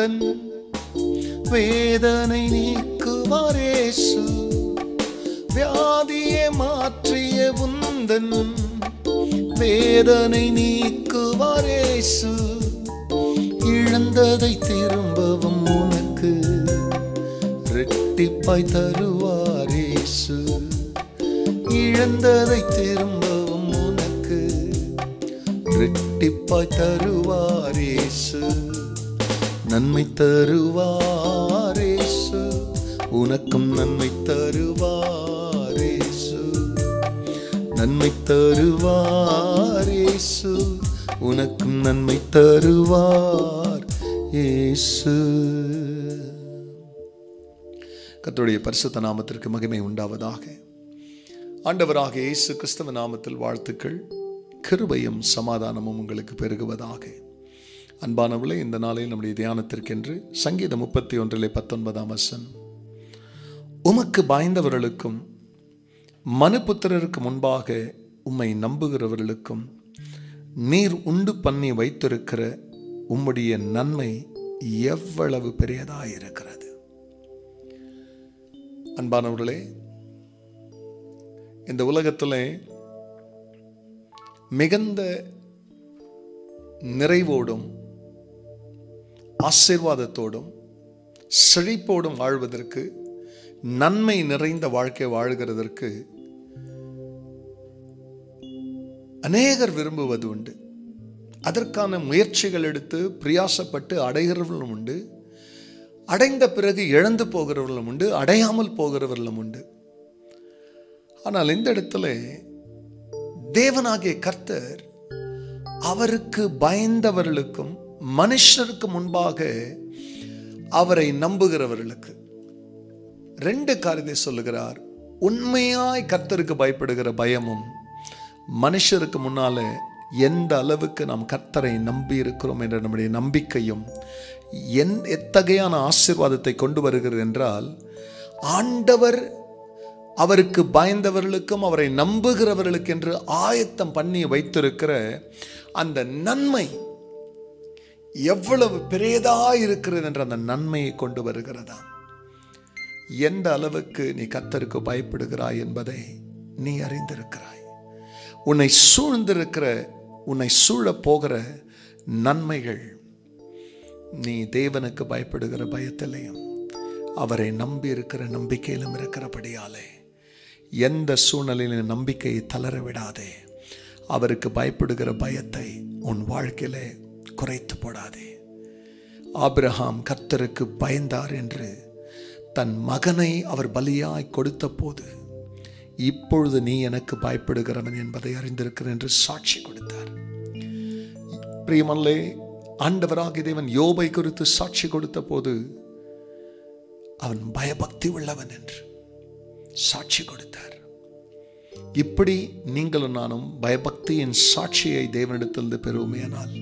உந்தன் வேதனை நீக்குவார் இயேசு. வியாதியை மாற்றிய உந்தன் வேதனை நீக்குவார் இயேசு. இழந்ததை திரும்பவும் உனக்கு இரட்டிப்பாய் தருவார் இயேசு. இழந்ததை திரும்பவும் உனக்கு இரட்டிப்பாய் தருவார் இயேசு. நன்மை தருவார் இயேசு, உனக்கும் நன்மை தருவார் இயேசு. நன்மை தருவார் இயேசு, உனக்கும் நன்மை தருவார் இயேசு. கர்த்தருடைய பரிசுத்த நாமத்திற்கு மகிமை உண்டாவதாக. ஆண்டவராக இயேசு கிறிஸ்துவ நாமத்தில் வாழ்த்துக்கள். கிருபையும் சமாதானமும் உங்களுக்கு பெருகுவதாக. அன்பானவர்களே, இந்த நாளில் நம்முடைய தியானத்திற்கென்று சங்கீதம் 31:19 உமக்கு பயந்தவர்களுக்கும் மனுபுத்திரருக்கு முன்பாக உம்மை நம்புகிறவர்களுக்கும் நீர் உண்டு பண்ணி வைத்திருக்கிற உம்முடைய நன்மை எவ்வளவு பெரியதாயிருக்கிறது. அன்பானவர்களே, இந்த உலகத்திலே மிகுந்த நிறைவோடும் ஆசீர்வாதத்தோடும் செழிப்போடும் வாழ்வதற்கு, நன்மை நிறைந்த வாழ்க்கை வாழ்கிறதற்கு அநேகர் விரும்புவது உண்டு. அதற்கான முயற்சிகள் எடுத்து பிரயாசப்பட்டு அடைகிறவர்களும் உண்டு. அடைந்த பிறகு இழந்து போகிறவர்களும் உண்டு, அடையாமல் போகிறவர்களும் உண்டு. ஆனால் இந்த இடத்துல தேவனாகிய கர்த்தர் அவருக்கு பயந்தவர்களுக்கும் மனுஷருக்கு முன்பாக அவரை நம்புகிறவர்களுக்கு 2 காரியத்தை சொல்லுகிறார். உண்மையாய் கர்த்தருக்கு பயப்படுகிற பயமும், மனுஷருக்கு முன்னால எந்த அளவுக்கு நாம் கர்த்தரை நம்பி இருக்கிறோம் என்ற நம்முடைய நம்பிக்கையும் எத்தகையான ஆசீர்வாதத்தை கொண்டு வருகிறது என்றால், ஆண்டவர் அவருக்கு பயந்தவர்களுக்கும் அவரை நம்புகிறவர்களுக்கு என்று ஆயத்தம் பண்ணி வைத்திருக்கிற அந்த நன்மை எவ்வளவு பெரியதாக இருக்கிறது என்ற அந்த நன்மையை கொண்டு வருகிறதா. எந்த அளவுக்கு நீ கர்த்தருக்கு பயப்படுகிறாய் என்பதை நீ அறிந்திருக்கிறாய். உன்னை சூழ்ந்திருக்கிற, உன்னை சூழப் போகிற நன்மைகள் நீ தேவனுக்கு பயப்படுகிற பயத்திலையும் அவரை நம்பி இருக்கிற நம்பிக்கையிலும் இருக்கிறபடியாலே எந்த சூழ்நிலையிலும் நம்பிக்கையை தளர விடாதே. அவருக்கு பயப்படுகிற பயத்தை உன் வாழ்க்கையிலே குறைத்து போடாதே. ஆபிரகாம் கர்த்தருக்கு பயந்தார் என்று தன் மகனை அவர் பலியாய் கொடுத்த போது, இப்பொழுது நீ எனக்கு பயப்படுகிறவன் என்பதை அறிந்திருக்கிறேன் என்று சாட்சி கொடுத்தார். பிரியமல்லே, ஆண்டவராகிய தேவன் யோபை குறித்து சாட்சி கொடுத்த போது அவன் பயபக்தி உள்ளவன் என்று சாட்சி கொடுத்தார். இப்படி நீங்களும் நானும் பயபக்தியின் சாட்சியை தேவனிடத்திலிருந்து பெறுவோமேயானால்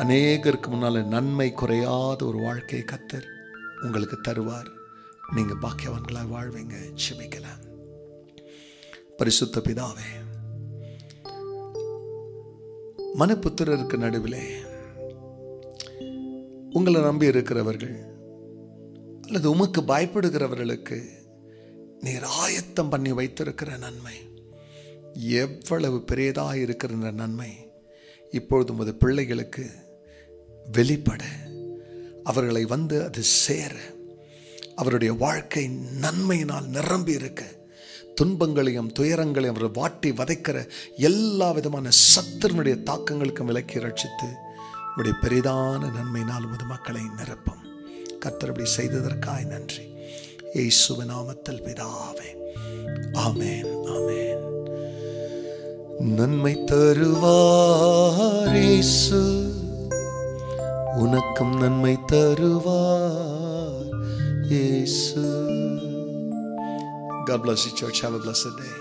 அநேகருக்கு முன்னால நன்மை குறையாத ஒரு வாழ்க்கையை கர்த்தர் உங்களுக்கு தருவார். நீங்க பாக்கியவான்களாய் வாழ்வீங்க. ஜெபிக்கலாம். பரிசுத்த பிதாவே, மனுபுத்திரருக்கு நடுவிலே உங்களை நம்பி இருக்கிறவர்கள் அல்லது உமக்கு பயப்படுகிறவர்களுக்கு நீர் ஆயத்தம் பண்ணி வைத்திருக்கிற நன்மை எவ்வளவு பெரியதாக இருக்கிற நன்மை இப்பொழுது உமது பிள்ளைகளுக்கு வெளிப்பட, அவர்களை வந்து அது சேர, அவருடைய வாழ்க்கை நன்மையினால் நிரம்பி இருக்க, துன்பங்களையும் துயரங்களையும் அவர் வாட்டி வதைக்கிற எல்லா விதமான சத்துருடைய தாக்கங்களுக்கும் விலக்கி ரட்சித்து உடைய பெரிதான நன்மையினால் உமது மக்களை நிரப்பும். கர்த்தர் அப்படி செய்ததற்காய் நன்றி. இயேசுவின் நாமத்தில் பிதாவே, ஆமென், ஆமென். நன்மை தருவார் இயேசு, உனக்கும் நன்மை தருவார் இயேசு. God bless you, church. Have a blessed day.